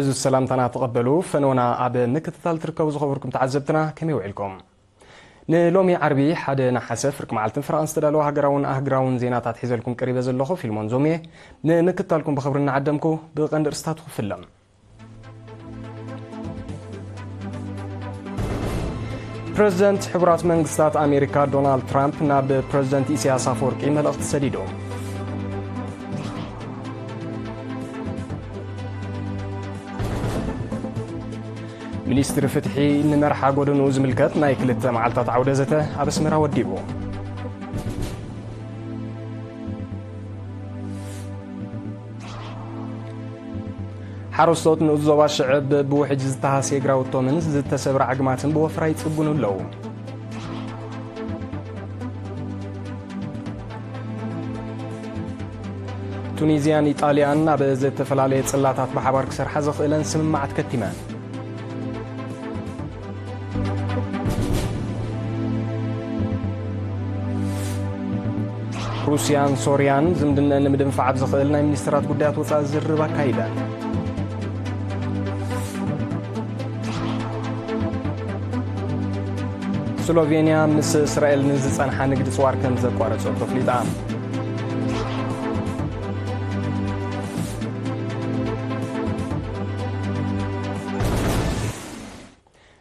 عز السلام تنا تقبلوا فنونا أب مكتثال تركوا زخبركم تعذبتنا كم يوعلكم نلومي عربي حد نحسف ركم على فرانس تدلوا هجراون زينات تحيز لكم قريبة زلخو في المنظومة نكتالكم بخبرنا عدمكم بقندر استاتو فيلم بريزيدنت حبرات منغستات أمريكا دونالد ترامب ناب بريزيدنت إسياس أفورقي ملأخت سديدو منيستر فتحي نمرحا قدنو زملكت نايكلت معالطات عودزته أبسمرا وديبو حرصوت نوزوا الشعب بوحج زتهاسي يقراو الطومنز زت سبر عقماتن بوفرا يتصبونو اللو تونيزيان إيطاليان نابزت فلالية صلاتات بحبار كسر حزق إلان سممعت كتمان روسيان سوريان زمدنا نمدنفع عبزق إلنا منسترات قدات وصال زربا كايدان سلوفينيا مس إسرائيل نزل عن حنقد صور كم زقارة صوت فليدان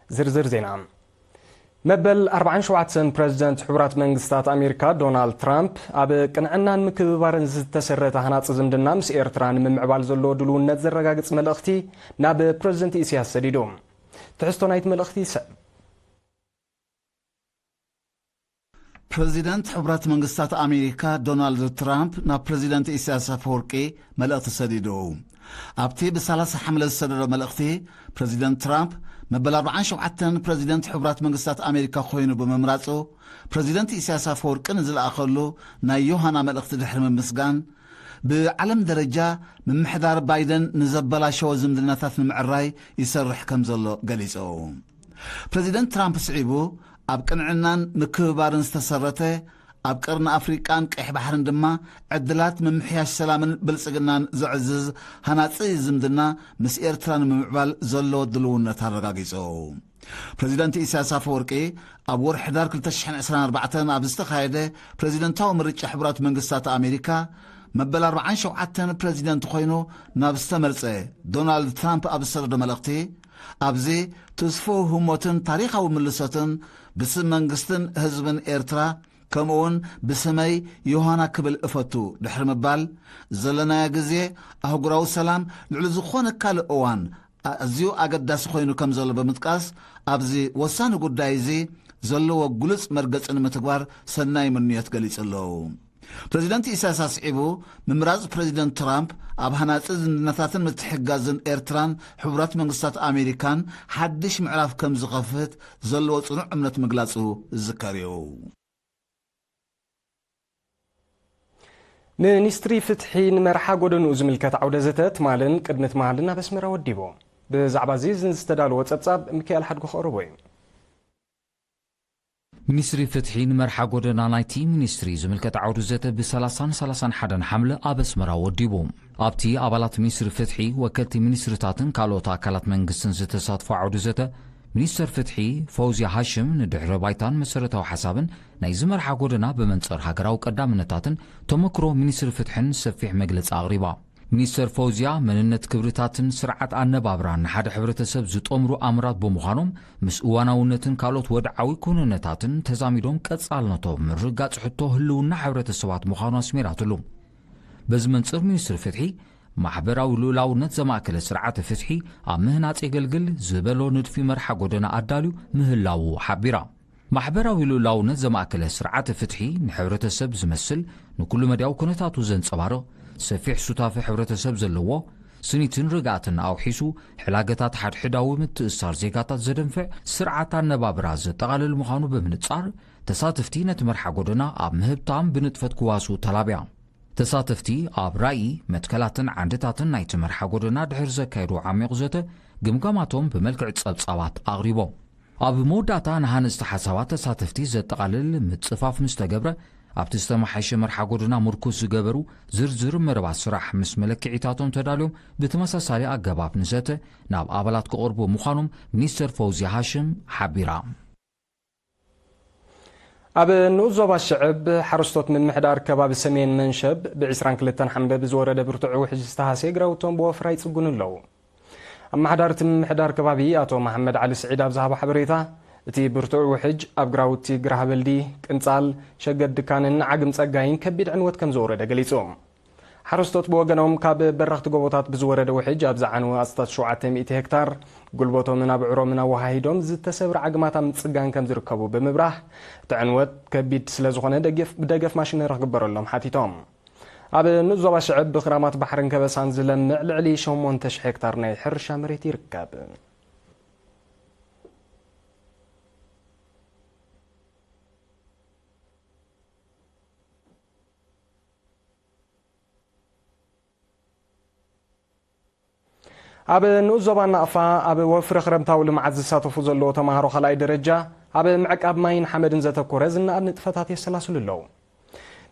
زرزر زينام مبل 47 سن بريزيدنت حبرات منغستات أمريكا دونالد ترامب أب قنعنا مكببارن زتسرت هناص زمدنا مس إيرتران ممعبال زلو دلونت زرغاغص ملأختي ناب بريزيدنت إسياس سديدوم تحستو نايت ملأختي سب بريزيدنت حبرات منغستات أمريكا دونالد ترامب نا بريزيدنت إسياس أفورقي ملأخت سديدو أبتي بثلاث حملة السدر ملأختي بريزيدنت ترامب مبل 47 بريزيدنت حبرات منغستات أمريكا خوينو بممراتو بريزيدنت إسياس أفورقي نزل أخلو نا يوهانا ملأخت دحر من مسغان بعلم درجة من محضار بايدن نزبلا شو زمدناتات المعراي يسرح كمزلو قليسو بريزيدنت ترامب سعيبو أب قنعنان مكببارن استسرته أب قرن أفريقان قيح بحرن دما عدلات من محياش سلامن بلسقنان زعزز هناطي زمدنا مس إيرتران ممعبال زلو دلون تارغاقيسو بريزيدنت إسياس أفورقي أب ور حدار كل تشحن 24 أب استخايده بريزيدنتاو مريج حبرات منغستات أمريكا مبل 47 بريزيدنت خوينو نابستمرصه دونالد ترامب أب سرد ملأختي أبزي تزفو هموتن تاريخاو ملسوتن بسم منغستن هزبن إيرترا كمون بسمي يوهانا كبل إفتو دحر مبال زلنا يجزي أهقراو سلام لعلزخون كال أوان أزيو أقداس خوينو كم زلو بمتقاس أبزي وسانو قدايزي زلو وقلص مرقص متقوار سناي من نيات قليس اللو بريزيدنت إسياس أسعيبو ممراز بريزيدنت ترامب أب هناص زندناتاتن متحقازن إيرتران حبرات منغستات أمريكان حدش معراف كم زغفت زلو صنوع أمنت مقلاصو الزكاريو منيستري فتحي نمرحا قدنو زملكت عودزتت مالن قدمت مالنا بسمرا وديبو بزعبا زيزن استدالو وصبصاب مكيال حدقو خوربوي منيستري فتحي نمرحا قدنا نايتي منيستري زملكت عودزته ب30 حدن حمله أبسمرا وديبو أبتي أبالات منيستري فتحي وكلتي منيسترتاتن كالوتا كالات منغستن زتساتفو عودزته منيستر فتحي فوزي هاشم ندحر بايتان مسرتاو حسابن ناي زمرحا قدنا بمنصر هاجراو قدامنتاتن تمكرو منيستر فتحن سفيح مجلس أغريبا منيستر فوزيا مننت كبرتاتن سرعت أنبابران حد حبرتسب زتأمرو أمرات بمخانم مسؤواناونتن كالوت ودعوي كوننتاتن تزاميدون كتصالنتو من رقات حتو هلونا حبرتسبات مخانو سميراتلو بزمنصر منيستر فتحي محبراو لولاونت زماكل سرعت فتحي مهنات يقلقل زبلو ندفي مرحا قدنا أدالو مهلاو حبيرا محبراو لولاونت زماكل سرعت فتحي نحبرتسب زمسل نكل مدياو كونتاتو زن صبارو سفيح سوتافي حبرتسب زلوو سنيتن رقاتن أو حيسو حلاقتات حد حداوي متأثار زيقاتات زدنفع سرعتان نبابراز تغال المخانو بمنتصار تساتفتي نتمرحا قدنا مهبتام بنتفت كواسو تلابيا تساتفتي رأي متكلاتن عندتاتن نايت مرحا قدنا دحر زكايدو عميق زته قمقاماتهم بملكع تصابات أغريبو موداتا نهان استحسابات تساتفتي زتقالل متصفاف مستقبرة ኣብቲ ዝተመሓየሸ መርሓ ጎደና ምርኩዝ ዝገበሩ ዝርዝር መረባት ስራሕ ምስ መለክዒታቶም ተዳልዮም ብተመሳሳሊ ኣገባብ ንዘተ ናብ ኣባላት ክቐርቡ ምዃኖም ሚኒስተር ፈውዚያ ሃሽም ሓቢራ ኣብ ንኡስ ዞባ ሽዕብ ሓረስቶት ምምሕዳር ከባቢ ሰሜን መንሸብ ብ22 ሓምለ ብዝወረደ ብርቱዕ ውሕጅ ዝተሃሰየ ግራውቶም ብወፍራ ይጽጉኑ ኣለዉ ኣመሓዳርቲ ምምሕዳር ከባቢ ኣቶ መሐመድ ዓሊ ስዒድ ኣብ ዝሃቦ ሓበሬታ እቲ ብርቱዕ ውሕጅ ኣብ ግራውቲ ግራሃበልዲ ቅንጻል ሸገድ ድካንን ዓግም ጸጋይን ከቢድ ዕንወት ከም ዝወረደ ገሊጾም ሓረስቶት ብወገኖም ካብ በራኽቲ ጎቦታት ብዝወረደ ውሕጅ ኣብ ዝዓነወ ኣስታት 700 ሄክታር ጉልበቶምን ኣብዕሮምን ኣወሃሂዶም ዝተሰብረ ዓግማት ኣብ ምጽጋን ከም ዝርከቡ ብምብራህ እቲ ዕንወት ከቢድ ስለ ዝኾነ ብደገፍ ማሽነሪ ክግበረሎም ሓቲቶም ኣብ ንኡስ ዞባ ሽዕብ ብኽራማት ባሕርን ከበሳን ዝለምዕ ልዕሊ 8,000 ሄክታር ናይ ሕርሻ መሬት ይርከብ ኣብ ንኡስ ዞባ ናቕፋ ኣብ ወፍሪ ክረምታዊ ልምዓት ዝሳተፉ ዘለዎ ተማሃሮ ካልኣይ ደረጃ ኣብ ምዕቃብ ማይን ሓመድን ዘተኮረ ዝናኣድ ንጥፈታት የሰላስሉ ኣለዉ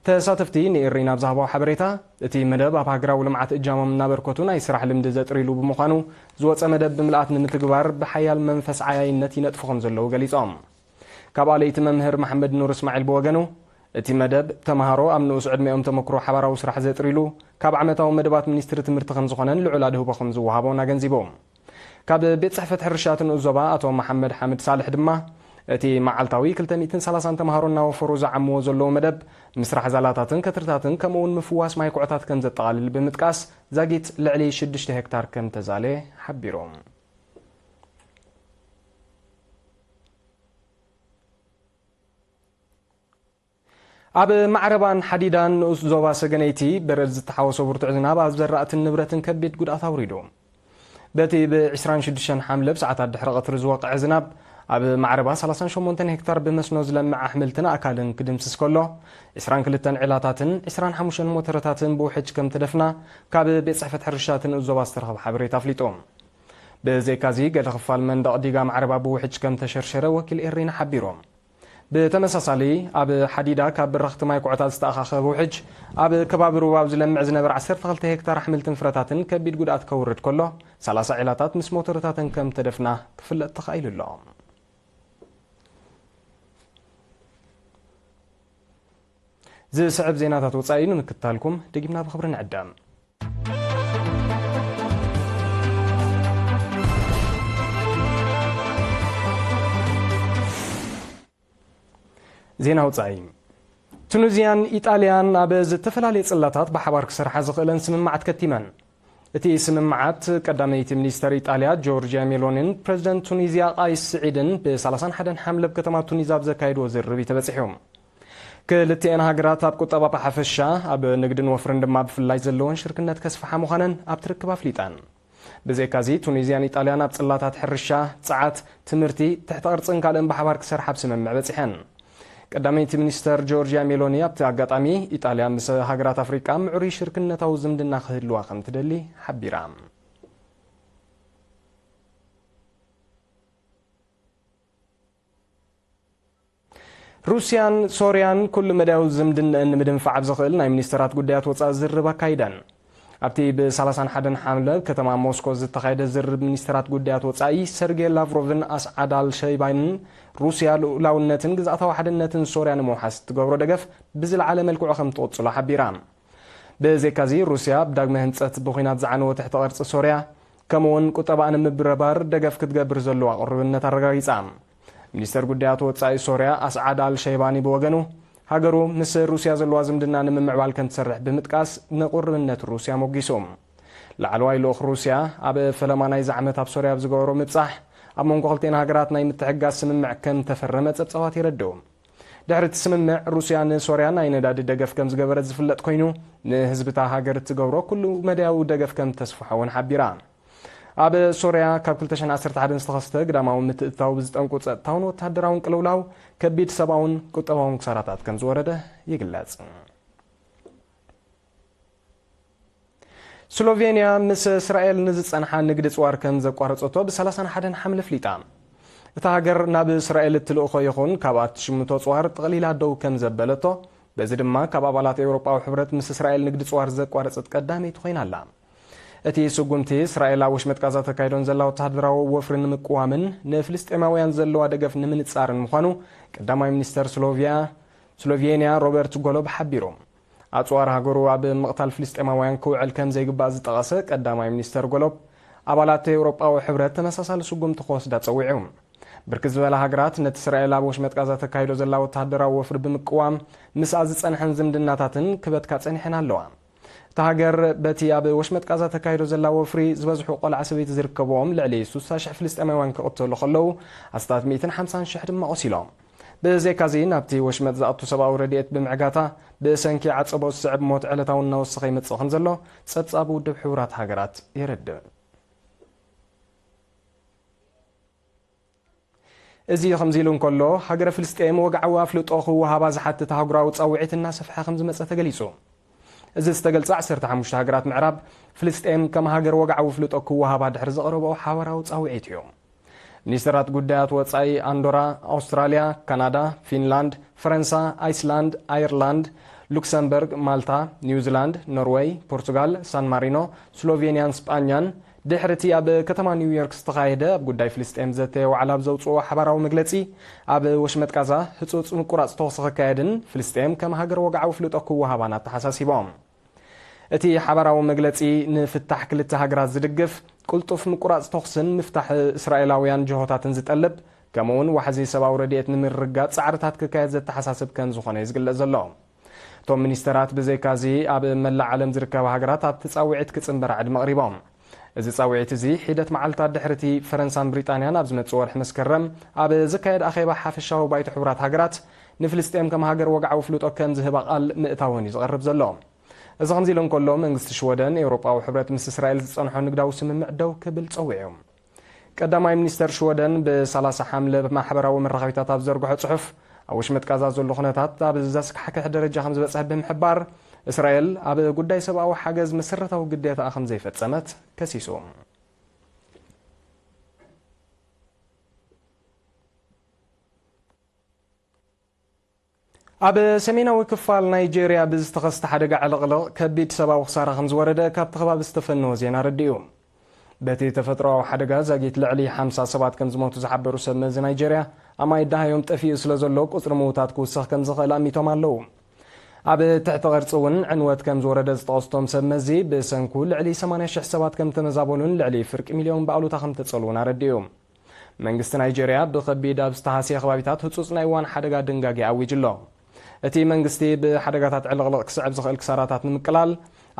ተሳተፍቲ ንኤሪና ኣብ ዝሃቦ ሓበሬታ እቲ መደብ ኣብ ሃገራዊ ልምዓት እጃሞም እናበርከቱ ናይ ስራሕ ልምዲ ዘጥሪሉ ብምዃኑ ዝወፀ መደብ ብምልኣት ንምትግባር ብሓያል መንፈስ ዓያይነት ይነጥፉ ከም ዘለዉ ገሊፆም ካብ ኣለይቲ መምህር መሐመድ ኑር እስማዒል ብወገኑ እቲ መደብ ተማሃሮ ኣብ ንኡስ ዕድሜኦም ተመክሮ ሓባራዊ ስራሕ ዘጥሪሉ ካብ ዓመታዊ መደባት ሚኒስትሪ ትምህርቲ ከም ዝኾነን ልዑል ኣድህቦ ከም ዝወሃቦን ኣገንዚቦም ካብ ቤት ጽሕፈት ሕርሻት ንኡስ ዞባ ኣቶ መሐመድ ሓመድ ሳልሕ ድማ እቲ መዓልታዊ 230 ተማሃሮ እናወፈሩ ዝዓምዎ ዘለዎ መደብ ምስራሕ ዛላታትን ከትርታትን ከምኡውን ምፍዋስ ማይ ኩዕታት ከም ዘጠቓልል ብምጥቃስ ዛጊት ልዕሊ 6 ሄክታር ከም ተዛለ ሓቢሮም ኣብ ማዕረባን ሓዲዳን ንኡስ ዞባ ሰገነይቲ በረድ ዝተሓወሶ ብርቱዕ ዝናብ ኣብ ዘራእትን ንብረትን ከቢድ ጉድኣት ኣውሪዱ በቲ ብ26 ሓምለ ብሰዓታት ድሕሪ ቀትሪ ዝወቅዐ ዝናብ ኣብ ማዕረባ 38 ሄክታር ብመስኖ ዝለምዕ ኣሕምልትን ኣካልን ክድምስስ ከሎ 22 ዒላታትን 25 ሞተረታትን ብውሕጅ ከም ተደፍና ካብ ቤት ጽሕፈት ሕርሻት ንኡስ ዞባ ዝተረኸበ ሓበሬታ ኣፍሊጦም ብዘይካዚ ገለ ክፋል መንደቕ ዲጋ ማዕረባ ብውሕጅ ከም ተሸርሸረ ወኪል ኤሪና ሓቢሮም ብተመሳሳሊ ኣብ ሓዲዳ ካብ በረኽቲ ማይ ኩዕታት ዝተኣኻኸበ ውሕጅ ኣብ ከባቢ ሩባብ ዝለምዕ ዝነበረ 12 ሄክታር ኣሕምልትን ፍረታትን ከቢድ ጉድኣት ከውርድ ከሎ 30 ዒላታት ምስ ሞተረታትን ከም ተደፍና ክፍለጥ ተኻኢሉ ኣሎ ዝስዕብ ዜናታት ወፃኢ ንምክትታልኩም ደጊምና ብኽብሪ ንዕዳም ዜና ወፃኢ ቱኒዝያን ኢጣልያን ኣብ ዝተፈላለየ ጽላታት ብሓባር ክሰርሓ ዝኽእለን ስምምዓት ከቲመን እቲ ስምምዓት ቀዳመይቲ ሚኒስተር ኢጣልያ ጆርጂያ ሜሎኒን ፕሬዚደንት ቱኒዝያ ቃይስ ስዒድን ብ31 ሓምለ ከተማ ቱኒዝ ኣብ ዘካየድዎ ዝርርብ ተበፂሖም ክልቲአን ሃገራት ኣብ ቁጠባ ብሓፈሻ ኣብ ንግድን ወፍርን ድማ ብፍላይ ዘለዎን ሽርክነት ከስፍሓ ምዃነን ኣብ ትርክብ ኣፍሊጣን ብዘይካዚ ቱኒዝያን ኢጣልያን ኣብ ጽላታት ሕርሻ ጸዓት ትምህርቲ ትሕቲ ቅርጽን ካልእን ብሓባር ክሰርሓ ብስምምዕ በፂሐን ቀዳመይቲ ሚኒስተር ጆርጂያ ሜሎኒ ኣብቲ ኣጋጣሚ ኢጣልያ ምስ ሃገራት ኣፍሪቃ ምዕሩይ ሽርክነታዊ ዝምድና ክህልዋ ከም ትደሊ ሓቢራ ሩስያን ሶርያን ኩሉ መዳያዊ ዝምድንአን ንምድንፋዕ ኣብ ዝኽእል ናይ ሚኒስተራት ጉዳያት ወፃኢ ዝርርብ ኣካይደን ኣብቲ ብ31 ሓምለ ከተማ ሞስኮ ዝተኻየደ ዝርርብ ሚኒስተራት ጉዳያት ወፃኢ ሰርጌይ ላቭሮቭን ኣስዓድ አልሸይባንን ሩስያ ልኡላውነትን ግዛእታዊ ሓድነትን ሶርያ ንምውሓስ ትገብሮ ደገፍ ብዝለዓለ መልክዑ ከም ትቕጽሎ ሓቢራ ብዘይካዚ ሩስያ ብዳግመ ህንፀት ብኹናት ዝዓነወ ትሕቲ ቅርፂ ሶርያ ከምኡውን ቁጠባ ንምብርባር ደገፍ ክትገብር ዘለዋ ቅርብነት ኣረጋጊጻ ሚኒስተር ጉዳያት ወፃኢ ሶርያ ኣስዓድ አልሸይባኒ ብወገኑ ሃገሩ ምስ ሩስያ ዘለዋ ዝምድና ንምምዕባል ከም ትሰርሕ ብምጥቃስ ንቁርብነት ሩስያ ሞጊሶም ላዕለዋይ ልኡኽ ሩስያ ኣብ ፈለማ ናይ ዛዕመት ኣብ ሶርያ ብዝገበሮ ምብፃሕ ኣብ መንጎ ክልቲአን ሃገራት ናይ ምትሕጋዝ ስምምዕ ከም ተፈረመ ጸብጻባት ይረድኡ ድሕሪ እቲ ስምምዕ ሩስያ ንሶርያ ናይ ነዳዲ ደገፍ ከም ዝገበረት ዝፍለጥ ኮይኑ ንህዝብታ ሃገር ትገብሮ ኩሉ መድያዊ ደገፍ ከም ተስፍሖ እውን ሓቢራ ኣብ ሶርያ ካብ 2011 ዝተኸስተ ግዳማዊ ምትእትታው ብዝጠንቁ ጸጥታውን ወተሃደራውን ቅልውላው ከቢድ ሰብኣውን ቁጠባውን ክሳራታት ከም ዝወረደ ይግለጽ ስሎቬንያ ምስ እስራኤል ንዝጸንሓ ንግዲ ጽዋር ከም ዘቋረጸቶ ብ31 ሓምለ ፍሊጣ እታ ሃገር ናብ እስራኤል እትልእኾ ይኹን ካብኣት ሽሙቶ ጽዋር ጥቕሊላ ደው ከም ዘበለቶ በዚ ድማ ካብ ኣባላት ኤውሮጳዊ ሕብረት ምስ እስራኤል ንግዲ ጽዋር ዘቋረጸት ቀዳመይቲ ኮይና ኣላ እቲ ስጉምቲ እስራኤል ኣብ ወሽመጥ ጋዛ ተካይዶን ዘላ ወተሃደራዊ ወፍሪ ንምቅዋምን ንፍልስጤማውያን ዘለዋ ደገፍ ንምንጻርን ምዃኑ ቀዳማይ ሚኒስተር ስሎቬንያ ሮበርት ጎሎብ ሓቢሮም ኣጽዋር ሃገሩ ኣብ ምቕታል ፍልስጤማውያን ክውዕል ከም ዘይግባእ ዝጠቐሰ ቀዳማይ ሚኒስተር ጎሎብ ኣባላት ኤውሮጳዊ ሕብረት ተመሳሳሊ ስጉምቲ ክወስዳ ጸዊዖም ብርክት ዝበላ ሃገራት ነቲ እስራኤል ኣብ ወሽመጥ ጋዛ ተካይዶ ዘላ ወተሃደራዊ ወፍሪ ብምቅዋም ምስ ዝጸንሐን ዝምድናታትን ክበትካ ጸኒሐን ኣለዋ እቲ ሃገር በቲ ኣብ ወሽመጥ ጋዛ ተካይዶ ዘላ ወፍሪ ዝበዝሑ ቆልዓ ሰበይቲ ዝርከብዎም ልዕሊ 60,000 ፍልስጤማውያን ክቕተሉ ከለዉ ኣስታት 150,000 ድማ ቆሲሎም ብዘይካዚ ናብቲ ወሽመጥ ዝኣቱ ሰብኣዊ ረድኤት ብምዕጋታ ብሰንኪ ዓጸቦ ዝስዕብ ሞት ዕለታዊ እናወሰኸ ይመጽእ ከም ዘሎ ጸብጻብ ውድብ ሕቡራት ሃገራት ይረድእ እዚ ከምዚ ኢሉ እንከሎ ሃገረ ፍልስጤም ወግዓዊ ኣፍልጦ ክወሃባ ዝሓትት ሃገራዊ ጻውዒት እናሰፍሐ ከም ዝመጸ ተገሊጹ እዚ ዝተገልጸ 15 ሃገራት ምዕራብ ፍልስጤም ከም ሃገር ወግዓዊ ፍልጦ ክወሃባ ድሕሪ ዘቕረበኦ ሓበራዊ ጻውዒት እዮም ሚኒስትራት ጉዳያት ወጻኢ ኣንዶራ ኣውስትራልያ ካናዳ ፊንላንድ ፈረንሳ አይስላንድ አየርላንድ ሉክሰምበርግ ማልታ ኒውዚላንድ ኖርዌይ ፖርቱጋል ሳን ማሪኖ ስሎቬንያን ስጳኛን ድሕርቲ ኣብ ከተማ ኒውዮርክ ዝተኻየደ ኣብ ጉዳይ ፍልስጤም ዘተወዓላ ዘውፅኦ ሓበራዊ መግለጺ ኣብ ወሽመጥ ጋዛ ህጹጽ ምቁራጽ ተኹሲ ክካየድን ፍልስጤም ከም ሃገር ወግዓዊ ፍልጦ ክወሃባና ተሓሳሲቦም እቲ ሓበራዊ መግለጺ ንፍታሕ ክልተ ሃገራት ዝድግፍ ቁልጡፍ ምቁራጽ ተኹስን ምፍታሕ እስራኤላውያን ጅሆታትን ዝጠልብ ከምኡውን ዋሕዚ ሰብኣዊ ረድኤት ንምርጋጽ ጻዕርታት ክካየድ ዘተሓሳስብ ከም ዝኾነ ይዝግለጽ ዘሎ እቶም ሚኒስተራት ብዘይካዚ ኣብ መላእ ዓለም ዝርከባ ሃገራት ኣብቲ ጻውዒት ክጽንበር ዓድሚ ኣቕሪቦም እዚ ጻውዒት እዚ ሒደት መዓልታት ድሕርቲ ፈረንሳን ብሪጣንያን ኣብ ዝመጽእ ወርሒ መስከረም ኣብ ዝካየድ ኣኼባ ሓፈሻዊ ባይቶ ሕቡራት ሃገራት ንፍልስጤም ከም ሃገር ወግዓዊ ፍልጦ ከም ዝህባ ቃል ምእታውን እዩ ዝቐርብ ዘሎ እዚ ከምዚ ኢሉ እንከሎ መንግስቲ ሽወደን ኤውሮጳዊ ሕብረት ምስ እስራኤል ዝጸንሖ ንግዳዊ ስምምዕ ደው ክብል ጸዊዖም ቀዳማይ ሚኒስተር ሽወደን ብ30 ሓምለ ማሕበራዊ መራኸቢታት ኣብ ዘርግሖ ጽሑፍ ኣብ ወሽመጥ ጋዛ ዘሎ ኩነታት ኣብ ዘስካሕክሕ ደረጃ ከም ዝበጽሐ ብምሕባር እስራኤል ኣብ ጉዳይ ሰብኣዊ ሓገዝ መሰረታዊ ግዴታ ከም ዘይፈጸመት ከሲሱ ኣብ ሰሜናዊ ክፋል ናይጄርያ ብዝተኸስተ ሓደጋ ዕለቕለቕ ከቢድ ሰብኣዊ ክሳራ ከም ዝወረደ ካብቲ ከባቢ ዝተፈነወ ዜና ረዲኡ በቲ ተፈጥሮኣዊ ሓደጋ ዛጊት ልዕሊ 50 ሰባት ከም ዝሞቱ ዝሓበሩ ሰብ መዚ ናይጄርያ ኣማይ ዳሃዮም ጠፊኡ ስለ ዘሎ ቁፅሪ ምውታት ክውስኽ ከም ዝኽእል ኣሚቶም ኣለዉ ኣብ ትሕቲ ቅርፂ እውን ዕንወት ከም ዝወረደ ዝጠቐስቶም ሰብ መዚ ብሰንኩ ልዕሊ 80,000 ሰባት ከም ተመዛበሉን ልዕሊ ፍርቂ ሚልዮን ባዕሉታ ከም ተጸልውን ኣረዲኡ መንግስቲ ናይጄርያ ብከቢድ ኣብ ዝተሃስየ ከባቢታት ህጹጽ ናይ እዋን ሓደጋ ድንጋጌ ኣዊጅ ኣሎ እቲ መንግስቲ ብሓደጋታት ዕለቕለቕ ክስዕብ ዝኽእል ክሳራታት ንምቅላል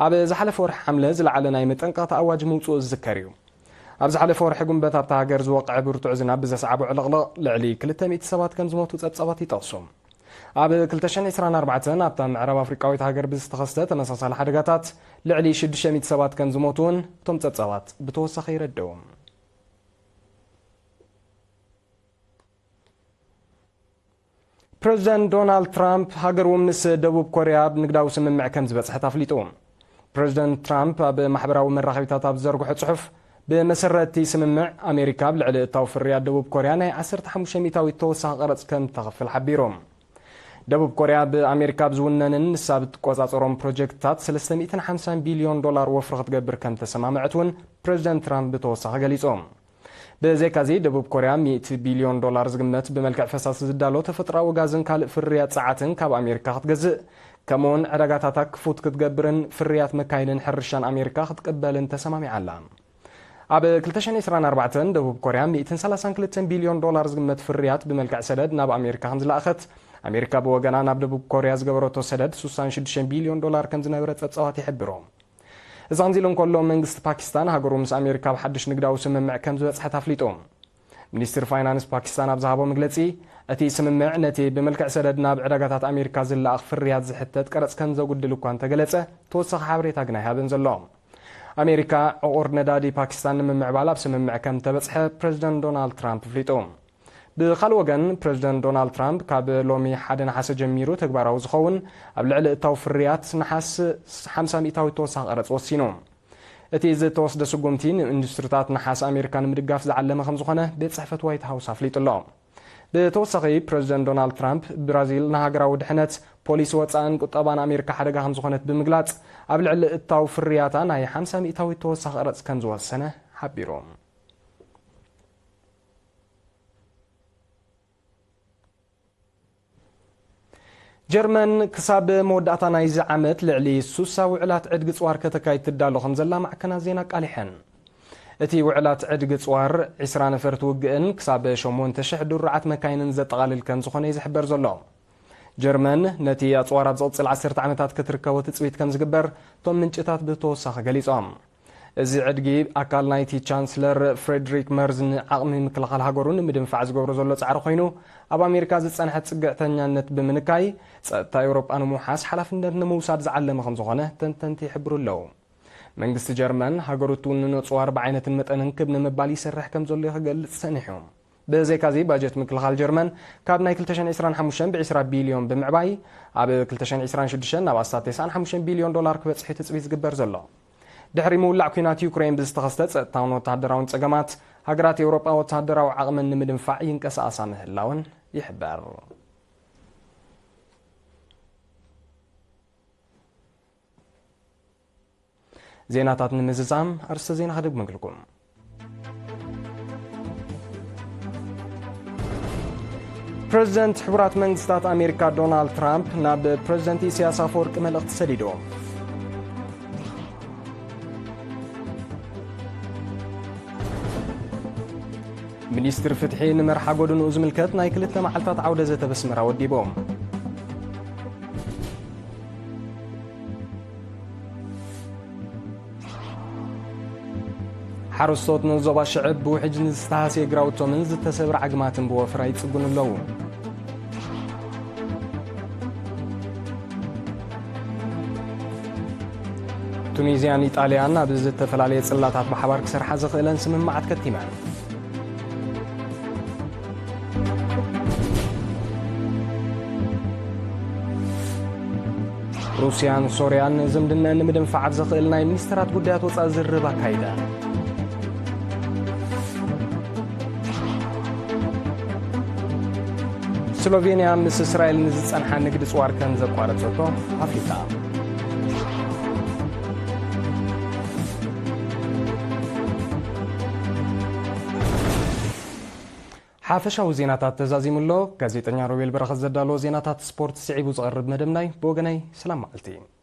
ኣብ ዝሓለፈ ወርሒ ሓምለ ዝለዓለ ናይ መጠንቀቕታ ኣዋጅ ምውፅኡ ዝዝከር እዩ ኣብ ዝሓለፈ ወርሒ ጉንበት ኣብቲ ሃገር ዝወቅዐ ብርቱዕ ዝናብ ብዘስዓቦ ዕለቕለቕ ልዕሊ 200 ሰባት ከም ዝሞቱ ጸብጻባት ይጠቕሱ ኣብ 2024 ኣብታ ምዕራብ ኣፍሪቃዊት ሃገር ብዝተኸስተ ተመሳሳሊ ሓደጋታት ልዕሊ 600 ሰባት ከም ዝሞቱን እቶም ጸብጻባት ብተወሳኺ ይረድኡ ፕሬዚደንት ዶናልድ ትራምፕ ሃገሩ ምስ ደቡብ ኮርያ ብንግዳዊ ስምምዕ ከም ዝበጽሐት ኣፍሊጡ ፕሬዚደንት ትራምፕ ኣብ ማሕበራዊ መራኸቢታት ኣብ ዘርግሖ ጽሑፍ ብመሰረቲ ስምምዕ ኣሜሪካ ብልዕሊ እታዊ ፍርያት ደቡብ ኮርያ ናይ 15% ተወሳኺ ቀረጽ ከም ተኸፍል ሓቢሮም ደቡብ ኮርያ ብኣሜሪካ ብዝውነንን ንሳ ብትቆጻጸሮም ፕሮጀክትታት $350 ቢልዮን ወፍሪ ክትገብር ከም ተሰማምዐት እውን ፕሬዚደንት ትራምፕ ብተወሳኺ ገሊጾም ብዘይካዚ ደቡብ ኮርያ $100 ቢልዮን ዝግመት ብመልክዕ ፈሳሲ ዝዳሎ ተፈጥሮኣዊ ጋዝን ካልእ ፍርያት ጸዓትን ካብ ኣሜሪካ ክትገዝእ ከምኡውን ዕዳጋታታ ክፉት ክትገብርን ፍርያት መካይንን ሕርሻን ኣሜሪካ ክትቅበልን ተሰማሚዓ ኣላ ኣብ 2024 ደቡብ ኮርያ $132 ቢልዮን ዝግመት ፍርያት ብመልክዕ ሰደድ ናብ ኣሜሪካ ከም ዝለኣኸት ኣሜሪካ ብወገና ናብ ደቡብ ኮርያ ዝገበረቶ ሰደድ $66 ቢልዮን ከም ዝነበረ ጸብጻባት ይሕብሮ እዚ ከምዚ ኢሉ እንከሎ መንግስቲ ፓኪስታን ሃገሩ ምስ ኣሜሪካ ብሓድሽ ንግዳዊ ስምምዕ ከም ዝበጽሐት ኣፍሊጡ ሚኒስትር ፋይናንስ ፓኪስታን ኣብ ዝሃቦ መግለጺ እቲ ስምምዕ ነቲ ብመልክዕ ሰደድ ናብ ዕዳጋታት ኣሜሪካ ዝለኣኽ ፍርያት ዝሕተት ቀረጽ ከም ዘጉድል እኳ እንተገለጸ ተወሳኺ ሓበሬታ ግን ኣይሃበን ዘሎ ኣሜሪካ ዕቑር ነዳዲ ፓኪስታን ንምምዕባል ኣብ ስምምዕ ከም ተበጽሐ ፕሬዚደንት ዶናልድ ትራምፕ ኣፍሊጡ ብኻልእ ወገን ፕሬዚደንት ዶናልድ ትራምፕ ካብ ሎሚ 1 ነሓሰ ጀሚሩ ተግባራዊ ዝኸውን ኣብ ልዕሊ እታዊ ፍርያት ነሓስ 50% ተወሳኺ ቀረጽ ወሲኑ እቲ ዝተወስደ ስጉምቲ ንኢንዱስትሪታት ነሓስ ኣሜሪካ ንምድጋፍ ዝዓለመ ከም ዝኾነ ቤት ጽሕፈት ዋይት ሃውስ ኣፍሊጡ ኣሎ بتوسخي بريزيدنت دونالد ترامب برازيل نهاجراو دحنت بوليس وصان قطبان أمريكا حدقا هم زخونت بمقلاص قبل على التاو في الرياتا ناي 500 مئوي توسخ رأس كان زوا السنة حبيروم جرمن كساب مودعتا نايز عامت لعلي سوسا وعلات عدق صوار كتكاي تدالو خمزلا مع كنا زينا قالحن اتي وعلات عدق صوار 20 نفر توقئن كساب شمون تشح درعات مكاينن زتقالل كان زخونه يزحبر زلو جرمن نتي اصوارات زوصل 10 عامتات كتركبو تصويت كان زغبر توم منጭታት بتوسخ غليصام እዚ ዕድጊ ኣካል ናይቲ ቻንስለር ፍሬድሪክ መርዝን ዓቕሚ ምክልኻል ሃገሩን ምድንፋዕ ዝገብሮ ዘሎ ጻዕሪ ኮይኑ ኣብ ኣሜሪካ ዝጸንሐት ጽግዕተኛነት ብምንካይ ጸጥታ ኤውሮጳ ንምውሓስ ሓላፍነት ንምውሳድ ዝዓለመ ከም ዝኾነ ተንተንቲ ይሕብሩ ኣለዉ መንግስቲ ጀርመን ሃገሪቱ ንንጹዋር ብዓይነትን መጠንን ክብ ንምባል ይሰርሕ ከም ዘሎ ይገልጽ ሰኒሑ ብዘይካዚ ባጀት ምክልኻል ጀርመን ካብ ናይ 2025 ብ20 ቢልዮን ብምዕባይ ኣብ 2026 ናብ 95 ቢልዮን ዶላር ክበጽሕ ትጽቢት ዝግበር ዘሎ ድሕሪ ምውላዕ ኩናት ዩክሬን ብዝተኸስተ ጸጥታውን ወተሃደራውን ጸገማት ሃገራት ኤውሮጳ ወተሃደራዊ ዓቕምን ንምድንፋዕ ይንቀሳቐሳ ምህላውን ይሕበር ዜናታት ንምዝዛም ኣርስተ ዜና ከድግመልኩም ፕሬዚደንት ሕቡራት መንግስታት ኣሜሪካ ዶናልድ ትራምፕ ናብ ፕሬዚደንት ኢሳያስ አፈወርቂ መልእኽቲ ሰዲዶም ሚኒስትር ፍትሒ ንመርሓ ጎድኑ ዝምልከት ናይ ክልተ መዓልታት ዓውደ ዘተበስመራ ወዲቦም ሓረስቶት ንዞባ ሽዕብ ብውሕጅ ዝተሃስየ ግራውቶምን ዝተሰብረ ዓግማትን ብወፍራ ይጽጉኑ ኣለዉ ቱኒዝያን ኢጣልያን ኣብ ዝተፈላለየ ጽላታት ማሕበር ክሰርሓ ዝኽእለን ስምምዓት ከቲመን روسيان سوريان زمدنا نمدنفع زخيل ناي منسترات قديات وصا زربا كايدا سلوفينيا مس اسرائيل نزصنحا نقد صوار كان زقارصتو افريقا حافشاو زيناتات تزازيملو غازيتنيا روبيل برخ زدالو زيناتات سبورت سعيبو زقرب مدمناي بوغناي سلام عليكم